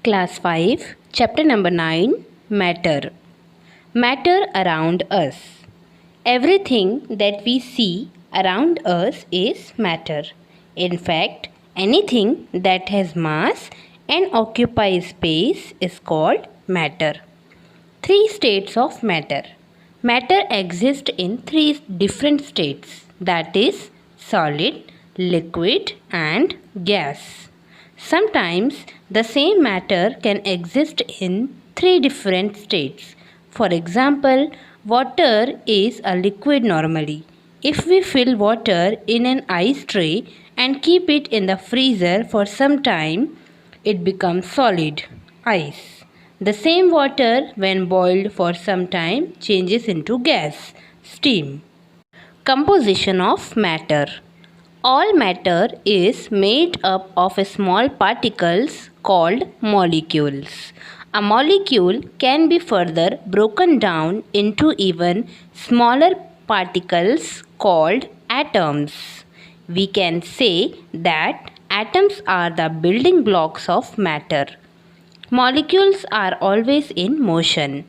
Class 5, Chapter number 9, Matter. Matter around us. Everything that we see around us is matter. In fact, anything that has mass and occupies space is called matter. Three states of matter. Matter exists in three different states, that is, solid, liquid, and gas. Sometimes the same matter can exist in three different states. For example, water is a liquid normally. If we fill water in an ice tray and keep it in the freezer for some time, it becomes solid, ice. The same water, when boiled for some time, changes into gas, steam. Composition of matter. All matter is made up of small particles called molecules. A molecule can be further broken down into even smaller particles called atoms. We can say that atoms are the building blocks of matter. Molecules are always in motion.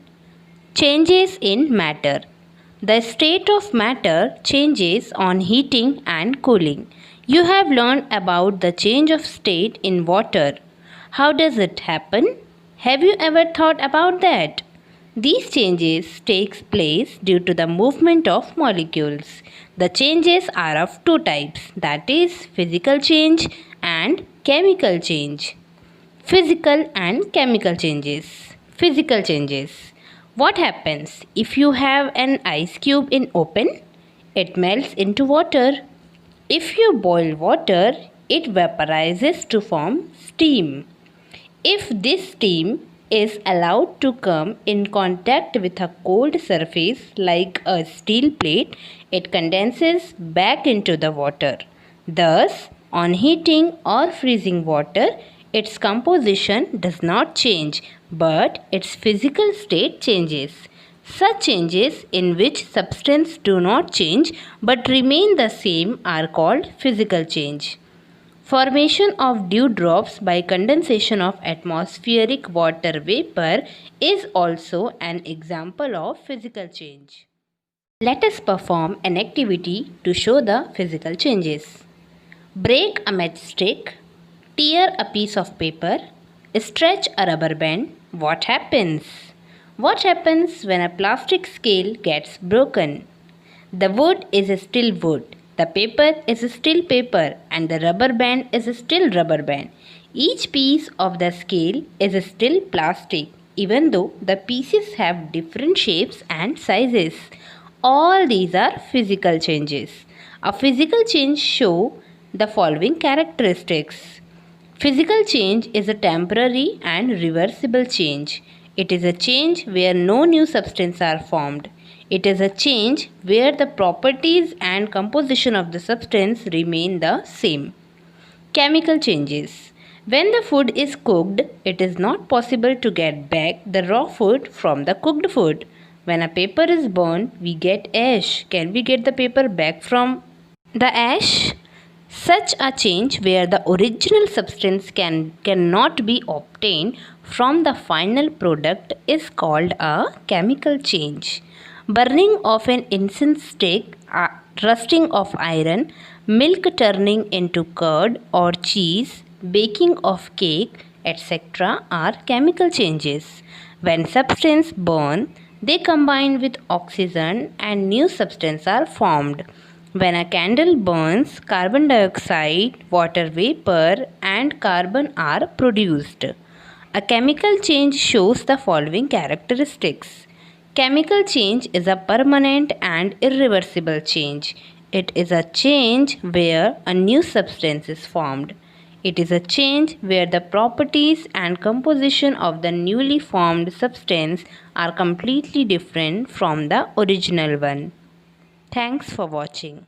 Changes in matter. The state of matter changes on heating and cooling. You have learned about the change of state in water. How does it happen? Have you ever thought about that? These changes take place due to the movement of molecules. The changes are of two types, that is, physical change and chemical change. Physical and chemical changes. Physical changes. What happens if you have an ice cube in open? It melts into water. If you boil water, it vaporizes to form steam. If this steam is allowed to come in contact with a cold surface like a steel plate, it condenses back into the water. Thus, on heating or freezing water, its composition does not change, but its physical state changes. Such changes in which substance do not change but remain the same are called physical change. Formation of dewdrops by condensation of atmospheric water vapor is also an example of physical change. Let us perform an activity to show the physical changes. Break a matchstick. Tear a piece of paper, stretch a rubber band. What happens? What happens when a plastic scale gets broken? The wood is still wood, the paper is still paper, and the rubber band is still rubber band. Each piece of the scale is still plastic, even though the pieces have different shapes and sizes. All these are physical changes. A physical change shows the following characteristics. Physical change is a temporary and reversible change. It is a change where no new substance are formed. It is a change where the properties and composition of the substance remain the same. Chemical changes. When the food is cooked, it is not possible to get back the raw food from the cooked food. When a paper is burned, we get ash. Can we get the paper back from the ash? Such a change where the original substance cannot be obtained from the final product is called a chemical change. Burning of an incense stick, rusting of iron, milk turning into curd or cheese, baking of cake, etc. are chemical changes. When substances burn, they combine with oxygen and new substances are formed. When a candle burns, carbon dioxide, water vapor, and carbon are produced. A chemical change shows the following characteristics. Chemical change is a permanent and irreversible change. It is a change where a new substance is formed. It is a change where the properties and composition of the newly formed substance are completely different from the original one. Thanks for watching.